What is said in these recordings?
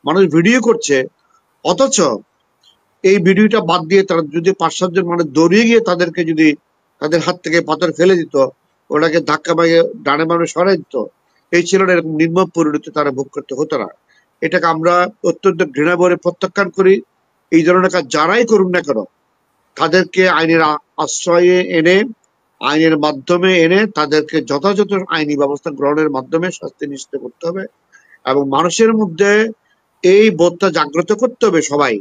মানুষ ভিডিও করছে, অথচ এই ভিডিওটা বাদ দিয়ে তারা যদি 5-7 জন মানুষ দৌড়িয়ে গিয়ে তাদেরকে যদি তাদের হাত থেকে পাথর ফেলে দিত, ওটাকে ধাক্কা মারিয়ে ডানে বামে সরাই দিত, এই ছেলেরা এরকম নির্মম পরিণতি তারা ভোগ করতে হতো না। এটাকে আমরা অত্যন্ত ঘৃণা ভরে প্রত্যাখ্যান করি। এই ধরনের কাজ যারাই করুন না কেন, তাদেরকে আইনের আশ্রয়ে এনে, আইনের মাধ্যমে এনে তাদেরকে যথাযথ আইনি ব্যবস্থা গ্রহণের মাধ্যমে শাস্তি নিশ্চিত করতে হবে এবং মানুষের মধ্যে এই বোধটা জাগ্রত করতে হবে সবাই,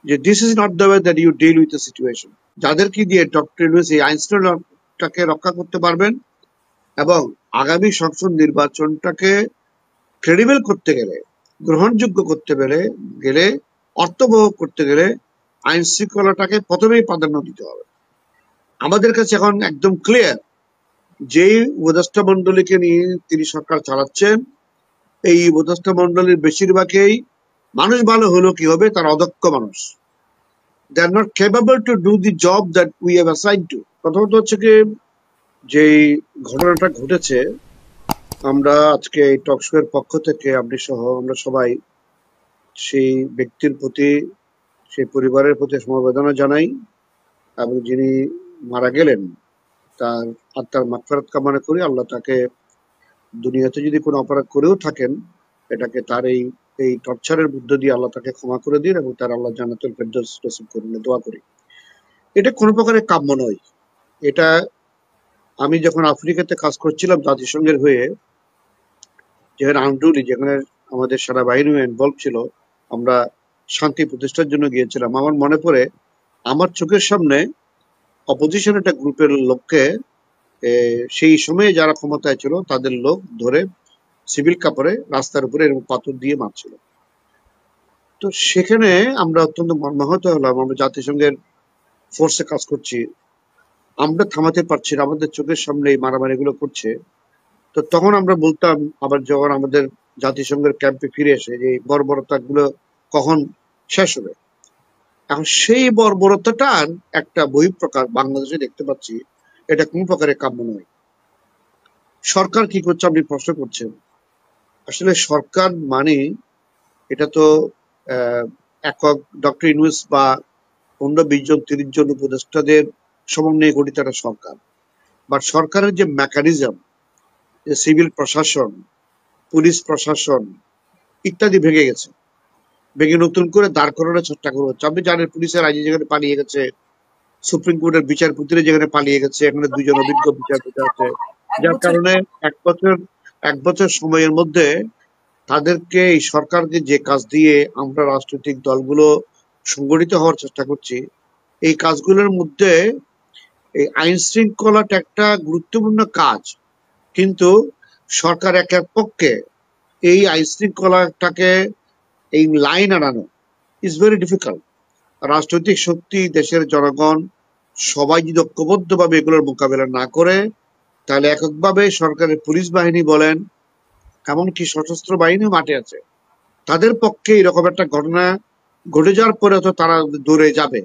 যে this is not the way that you deal with the situation. যাদেরকে দিয়ে ডক্টর ইউনূস এই আইন শৃঙ্খলাটাকে রক্ষা করতে পারবেন এবং আগামী সংসদ নির্বাচনটাকে ক্রেডিবল করতে গেলে, গ্রহণযোগ্য করতে গেলে, অর্থবহ করতে গেলে আইন শৃঙ্খলাটাকে প্রথমেই প্রাধান্য দিতে হবে। আমাদের কাছে এখন একদম ক্লিয়ার, যেই উপদেষ্টা মন্ডলীকে নিয়ে তিনি সরকার চালাচ্ছেন, এই উপদেষ্টা মন্ডলীর বেশিরভাগই মানুষ ভালো হলো কি হবে, তার অদক্ষ মানুষ। They are not capable to do the job that we have assigned to. প্রথমত হচ্ছে কি, যেই ঘটনাটা ঘটেছে, আমরা আজকে এই টকশো এর পক্ষ থেকে আপনি সহ আমরা সবাই সেই ব্যক্তির প্রতি, সেই পরিবারের প্রতি সমবেদনা জানাই এবং যিনি মারা গেলেন তার আত্মার মাগফিরাত কামনা করি। আল্লাহ তাকে দুনিয়াতে যদি কোনো অপরাধ করেও থাকেন, এটাকে তার এই টর্চারের মধ্য দিয়ে আল্লাহ তাকে ক্ষমা করে দিন এবং তার আল্লাহ জান্নাতুল ফেরদৌস নসিব করুন, দোয়া করি। এটা কোনো প্রকারের কাম্য নয়। এটা আমি যখন আফ্রিকাতে কাজ করছিলাম জাতিসংঘের হয়ে, যেখানে আনডুলি, যেখানে আমাদের সারা বাহিনীও ইনভলভ ছিল, আমরা শান্তি প্রতিষ্ঠার জন্য গিয়েছিলাম। আমার মনে পড়ে, আমার চোখের সামনে অপোজিশন একটা গ্রুপের লোককে সেই সময়ে যারা ক্ষমতায় ছিল তাদের লোক ধরে সিভিল কাপড়ে রাস্তার উপরে এরকম পাথর দিয়ে মারছিল। তো সেখানে আমরা অত্যন্ত মর্মাহত হলাম। আমরা জাতিসংঘের ফোর্সে কাজ করছি, আমরা থামাতে পারছি না, আমাদের চোখের সামনে এই মারামারি গুলো করছে। তো তখন আমরা বলতাম, আবার যখন আমাদের জাতিসংঘের ক্যাম্পে ফিরে এসে, যে বর্বরতা গুলো কখন শেষ হবে। এখন সেই বর্বরতাটার একটা বহিঃপ্রকাশ বাংলাদেশে দেখতে পাচ্ছি। এটা কোন প্রকারের কাম্য নয়। সরকার কি করছে আপনি প্রশ্ন করছেন। আসলে সরকার মানে এটা তো একক ডক্টর ইউনূস বা 15-20 জন 30 জন উপদেষ্টাদের সমন্বয়ে গঠিত একটা সরকার। বাট সরকারের যে মেকানিজম, যে সিভিল প্রশাসন, পুলিশ প্রশাসন ইত্যাদি ভেঙে গেছে, ভেঙে নতুন করে দাঁড় করানোর চেষ্টা করা হচ্ছে। আপনি জানেন, পুলিশের আইজি যেখানে পালিয়ে গেছে, সুপ্রিম কোর্টের বিচারপতিরা যেখানে পালিয়ে গেছে, এখানে 2 জন অভিজ্ঞ বিচারপতি আছে, যার কারণে এক বছর সময়ের মধ্যে তাদেরকে, এই সরকারকে যে কাজ দিয়ে আমরা রাজনৈতিক দলগুলো সংগঠিত হওয়ার চেষ্টা করছি, এই কাজগুলোর মধ্যে এই আইন শৃঙ্খলাটা একটা গুরুত্বপূর্ণ কাজ। কিন্তু সরকার একের পক্ষে এই আইন শৃঙ্খলাটাকে এই লাইন আনানো ইজ ভেরি ডিফিকাল্ট। রাজনৈতিক শক্তি, দেশের জনগণ সবাই যদি ঐক্যবদ্ধভাবে এগুলোর মোকাবেলা না করে, তাহলে এককভাবে সরকারের পুলিশ বাহিনী বলেন, এমনকি সশস্ত্র বাহিনী মাঠে আছে, তাদের পক্ষে এরকম একটা ঘটনা ঘটে যাওয়ার পরে তো তারা দৌড়ে যাবে।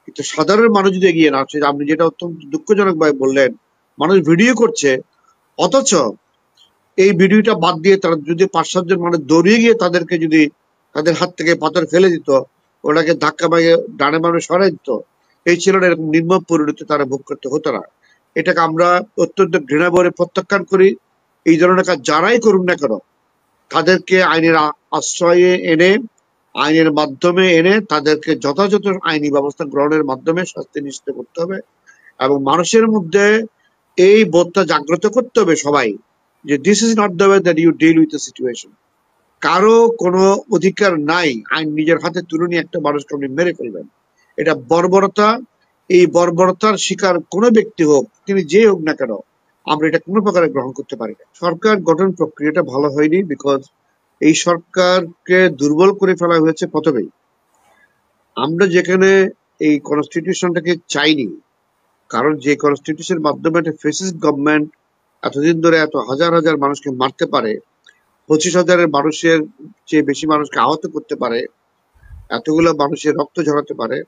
কিন্তু সাধারণ মানুষ যদি এগিয়ে না আসে, আপনি যেটা অত্যন্ত দুঃখজনক ভাবে বললেন, মানুষ ভিডিও করছে, অথচ এই ভিডিওটা বাদ দিয়ে তারা যদি 5-7 জন মানুষ দৌড়িয়ে গিয়ে তাদেরকে যদি তাদের হাত থেকে পাথর ফেলে দিত, ওটাকে ধাক্কা মারিয়ে ডানে বামে সরাই দিত, এই ছেলেরা এরকম নির্মম পরিণতি তারা ভোগ করতে হতো না। এটাকে আমরা অত্যন্ত ঘৃণা ভরে প্রত্যাখ্যান করি। এই ধরনের কাজ যারাই করুন না কেন, তাদেরকে আইনের আশ্রয়ে এনে, আইনের মাধ্যমে এনে তাদেরকে যথাযথ আইনি ব্যবস্থা গ্রহণের মাধ্যমে শাস্তি নিশ্চিত করতে হবে এবং মানুষের মধ্যে এই বোধটা জাগ্রত করতে হবে সবাই, যে this is not the way that you deal with the situation. কারো কোনো অধিকার নাই আইন নিজের হাতে তুলে নিয়ে একটা মানুষকে আপনি মেরে ফেলবেন। এটা বর্বরতা। এই বর্বরতার শিকার কোনো ব্যক্তি হোক, তিনি যে হোক না কেন, আমরা এটা কোনো প্রকারে গ্রহণ করতে পারি না। সরকার গঠন প্রক্রিয়াটা ভালো হয়নি, বিকজ এই সরকারকে দুর্বল করে ফেলা হয়েছে প্রথমেই। আমরা যেখানে এই কনস্টিটিউশনটাকে চাইনি, কারণ যে কনস্টিটিউশনের মাধ্যমে একটা ফ্যাসিস্ট গভর্নমেন্ট এতদিন ধরে এত হাজার হাজার মানুষকে মারতে পারে, 25,000-এর মানুষের চেয়ে বেশি মানুষকে আহত করতে পারে, এতগুলো মানুষের রক্ত ঝরাতে পারে,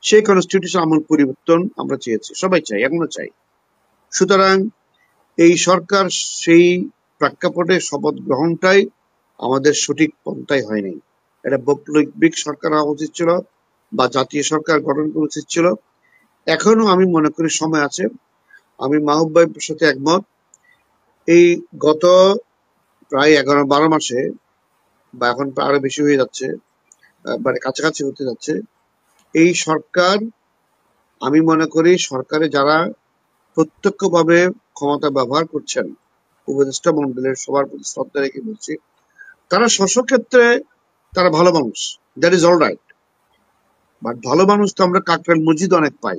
সেই কনস্টিটিউশন আমূল পরিবর্তন আমরা চেয়েছি, সবাই চাই, এখনো চাই। সুতরাং এই সরকার সেই প্রেক্ষাপটে শপথ গ্রহণটাই আমাদের সঠিক পন্থাই হয়নি। এটা বৈপ্লবিক সরকার হওয়া উচিত ছিল বা জাতীয় সরকার গঠন করা উচিত ছিল। এখনো আমি মনে করি সময় আছে। আমি মাহবুব ভাইয়ের সাথে একমত। এই গত প্রায় 11-12 মাসে বা এখন আরো বেশি হয়ে যাচ্ছে, মানে কাছাকাছি হতে যাচ্ছে, এই সরকার, আমি মনে করি সরকারে যারা প্রত্যক্ষভাবে ক্ষমতা ব্যবহার করছেন, উপদেষ্টা মন্ডলের সবার প্রতি শ্রদ্ধা রেখে বলছি, তারা ক্ষেত্রে তারা ভালো মানুষ, that is all right. But ভালো মানুষ তো আমরা কাকরাইল মসজিদ অনেক পাই।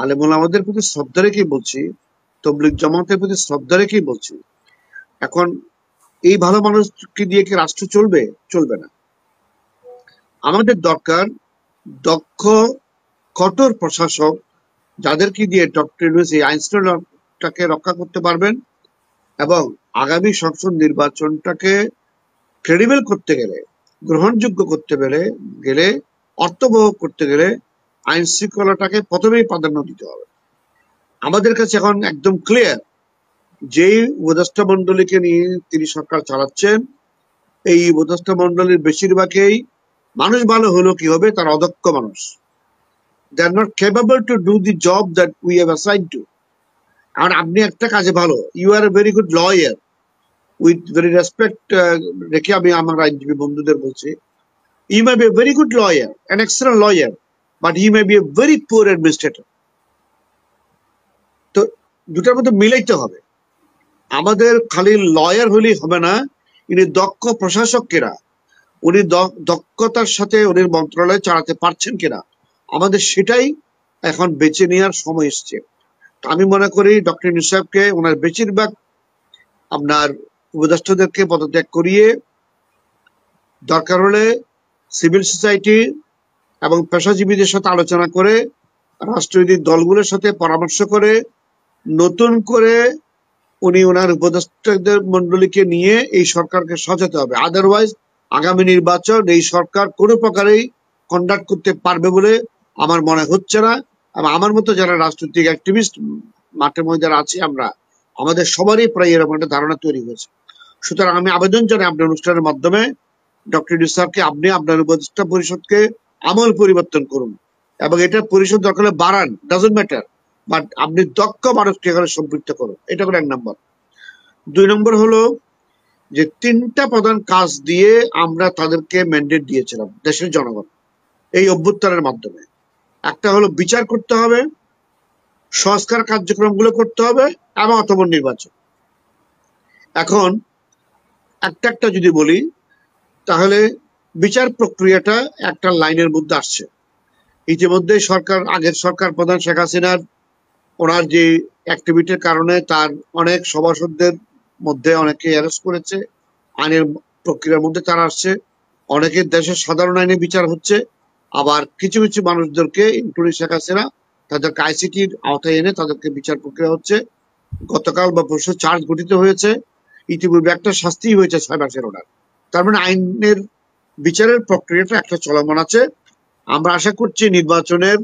আলেমুল আমাদের প্রতি শ্রদ্ধা রেখেই বলছি, তবলিগ জামাতের প্রতি শ্রদ্ধা রেখেই বলছি, এখন এই ভালো মানুষকে দিয়ে কি রাষ্ট্র চলবে? চলবে না। আমাদের দরকার দক্ষ কঠোর প্রশাসক, যাদেরকে দিয়ে ডক্টর ইউনূস এই আইন শৃঙ্খলাটাকে রক্ষা করতে পারবেন এবং আগামী সংসদ নির্বাচনটাকে ক্রেডিবল করতে গেলে, গ্রহণযোগ্য করতে গেলে, অর্থবহ করতে গেলে আইন শৃঙ্খলাটাকে প্রথমেই প্রাধান্য দিতে হবে। আমাদের কাছে এখন একদম ক্লিয়ার, যেই উপদেষ্টা মন্ডলীকে নিয়ে তিনি সরকার চালাচ্ছেন, এই উপদেষ্টা মন্ডলীর বেশিরভাগই মানুষ ভালো হলো কি হবে, তার অদক্ষ মানুষ। They are not capable to do the job that we have assigned to. আর আপনি একটা কাজে ভালো, you are a very good lawyer, with very respect রেখে আমি আমার আইনজীবী বন্ধুদের বলছি, you may be a very good lawyer, an excellent lawyer, but you may be a very poor administrator. তো দুটার মধ্যে মিলাইতে হবে। আমাদের খালি লয়ার হলেই হবে না, ইনি দক্ষ প্রশাসক কিনা, উনি দক্ষতার সাথে উনি মন্ত্রণালয় চালাতে পারছেন কিনা, আমাদের সেটাই এখন বেছে নেওয়ার সময় এসছে। আমি মনে করি ডক্টর ইউনূস সাহেবকে ওনার বেশিরভাগ আপনার উপদেষ্টাদেরকে পদত্যাগ করিয়ে দরকার হলে সিভিল সোসাইটি এবং পেশাজীবীদের সাথে আলোচনা করে, রাষ্ট্রনৈতিক দলগুলোর সাথে পরামর্শ করে নতুন করে উনি ওনার উপদেষ্টাদের মন্ডলীকে নিয়ে এই সরকারকে সাজাতে হবে। আদারওয়াইজ আগামী নির্বাচন এই সরকার কোনো প্রকারেই কন্ডাক্ট করতে পারবে বলে আমার মনে হচ্ছে না। এবং আমার মতো যারা রাজনৈতিক অ্যাক্টিভিস্ট মাঠে ময়দানে আছি, আমরা আমাদের সবারই প্রায় এরকম একটা ধারণা তৈরি হয়েছে। সুতরাং আমি আবেদন জানাই আপনার অনুষ্ঠানের মাধ্যমে ডক্টর ইউনূস স্যারকে, আপনি আপনার উপদেষ্টা পরিষদকে আমল পরিবর্তন করুন এবং এটা পরিষদ দরকার হলে বাড়ান, ডাজন্ট ম্যাটার, বাট আপনি দক্ষ মানুষকে এখানে সম্পৃক্ত করুন। এটা হলো 1 নম্বর। 2 নম্বর হলো যে 3টা প্রধান কাজ দিয়ে আমরা তাদেরকে ম্যান্ডেট দিয়েছিলাম দেশের জনগণ এই অভ্যুত্থানের মাধ্যমে। একটা হলো বিচার করতে হবে, সংস্কার কার্যক্রমগুলো করতে হবে এবং অতঃপর নির্বাচন। এখন একটা যদি বলি, তাহলে বিচার প্রক্রিয়াটা একটা লাইনের মধ্যে আসছে। ইতিমধ্যে আগের সরকার প্রধান শেখ হাসিনার ওনার যে অ্যাক্টিভিটির কারণে তার অনেক সভাসদদের মধ্যে অনেকে অ্যারেস্ট করেছে, আইনের প্রক্রিয়ার মধ্যে তারা আসছে, অনেকের দেশের সাধারণ আইনে বিচার হচ্ছে, আবার কিছু কিছু মানুষদেরকে ইনক্লুডিং শেখ হাসিনা তাদেরকে আইসিটির আওতায় এনে তাদেরকে বিচার প্রক্রিয়া হচ্ছে। গতকাল বা পরশু চার্জ গঠিত হয়েছে, ইতিপূর্বে একটা শাস্তি হয়েছে 6 মাসের ওনার। তার মানে আইনের বিচারের প্রক্রিয়াটা একটা চলমান আছে। আমরা আশা করছি নির্বাচনের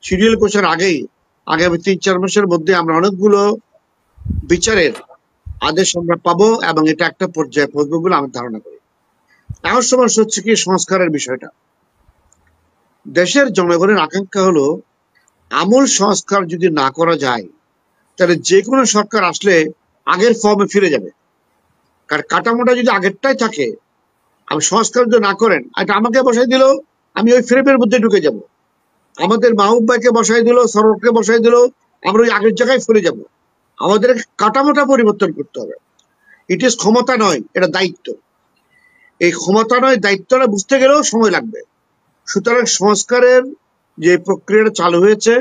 শিডিউল ঘোষণার আগেই আগামী 3-4 মাসের মধ্যে আমরা অনেকগুলো বিচারের আদেশ আমরা পাবো এবং এটা একটা পর্যায়ে পৌঁছবে বলে আমি ধারণা করি। এখন সমস্যা হচ্ছে কি সংস্কারের বিষয়টা। দেশের জনগণের আকাঙ্ক্ষা হলো আমূল সংস্কার যদি না করা যায় তাহলে যে কোনো সরকার আসলে আগের ফর্মে ফিরে যাবে। কারণ কাঠামোটা যদি আগেরটাই থাকে, আমি সংস্কার যদি না করেন, এটা আমাকে বসাই দিল, আমি ওই ফ্রেমের মধ্যে ঢুকে যাব। আমাদের মাহবুব ভাইকে বসাই দিল, সরোরকে বসাই দিল, আমরা ওই আগের জায়গায় ফিরে যাব। আমাদের কাঠামোটা পরিবর্তন করতে হবে। ইট ইজ ক্ষমতা নয়, এটা দায়িত্ব। এই ক্ষমতা নয়, দায়িত্বটা বুঝতে গেলেও সময় লাগবে। সুতরাং সংস্কারের যে প্রক্রিয়াটা চালু হয়েছে,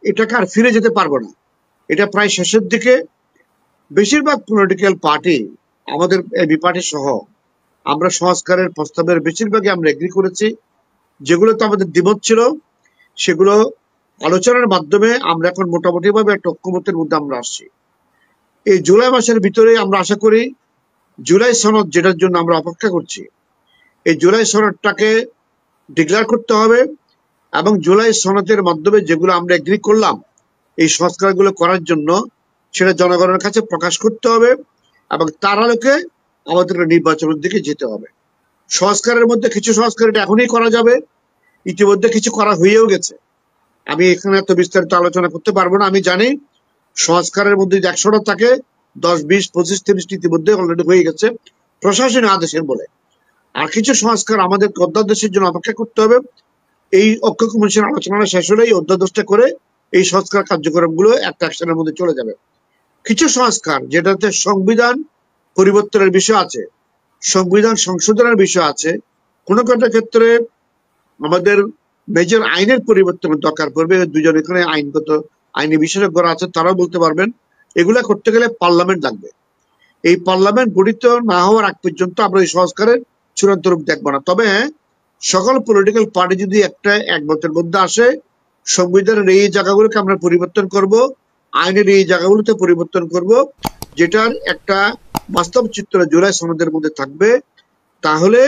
এটাকে আর ফিরে যেতে পারবো না। এটা প্রায় শেষের দিকে। বেশিরভাগ পলিটিক্যাল পার্টি, আমাদের এবি পার্টি সহ, আমরা সংস্কারের প্রস্তাবের বেশিরভাগই আমরা এগ্রি করেছি। যেগুলোতে আমাদের দ্বিমত ছিল সেগুলো আলোচনার মাধ্যমে আমরা এখন মোটামুটি ভাবে একটা ঐক্যমতের মধ্যে আমরা আসছি। এই জুলাই মাসের ভিতরে আমরা আশা করি জুলাই সনদ, যেটার জন্য আমরা অপেক্ষা করছি, এই জুলাই সনদটাকে ডিক্লেয়ার করতে হবে এবং জুলাই সনদের মাধ্যমে যেগুলো আমরা এগ্রি করলাম এই সংস্কারগুলো করার জন্য, সেটা জনগণের কাছে প্রকাশ করতে হবে এবং তার আলোকে আমাদেরকে নির্বাচনের দিকে যেতে হবে। সংস্কারের মধ্যে কিছু সংস্কার এটা এখনই করা যাবে, ইতিমধ্যে কিছু করা হয়েও গেছে। আমি এখানে এত বিস্তারিত আলোচনা করতে পারবো না। আমি জানি সংস্কারের মধ্যে 100টা থাকে, 10, 20, 25, 30 ইতিমধ্যে অলরেডি হয়ে গেছে প্রশাসনিক আদেশের বলে। আর কিছু সংস্কার আমাদের অধ্যাদেশের জন্য অপেক্ষা করতে হবে। এই ঐক্য কমিশন আলোচনা শেষ হলে এই অধ্যাদেশটা করে এই সংস্কার কার্যক্রম গুলো একটা অ্যাকশনের মধ্যে চলে যাবে। কিছু সংস্কার যেটাতে সংবিধান পরিবর্তনের বিষয় আছে, সংবিধান সংশোধনের বিষয় আছে, কোনো কোনো ক্ষেত্রে আমাদের মেজর আইনের পরিবর্তনের দরকার পড়বে। দুজন এখানে আইনি বিশেষজ্ঞরা আছে, তারাও বলতে পারবেন। এগুলা করতে গেলে পার্লামেন্ট লাগবে। এই পার্লামেন্ট গঠিত না হওয়ার আগ পর্যন্ত আমরা এই সংস্কারের চূড়ান্ত রূপ দেখবো না। তবে সকল পলিটিক্যাল পার্টি যদি এক বছরের মধ্যে আসে, সংবিধানের এই জায়গাগুলোকে আমরা পরিবর্তন করব, আইনের এই জায়গাগুলোতে পরিবর্তন করব, যেটার একটা বাস্তব চিত্র জুলাই সনদের মধ্যে থাকবে, তাহলে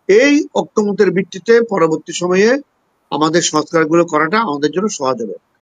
এই ঐক্যমতের ভিত্তিতে পরবর্তী সময়ে আমাদের সংস্কারগুলো করাটা আমাদের জন্য সহজ হবে।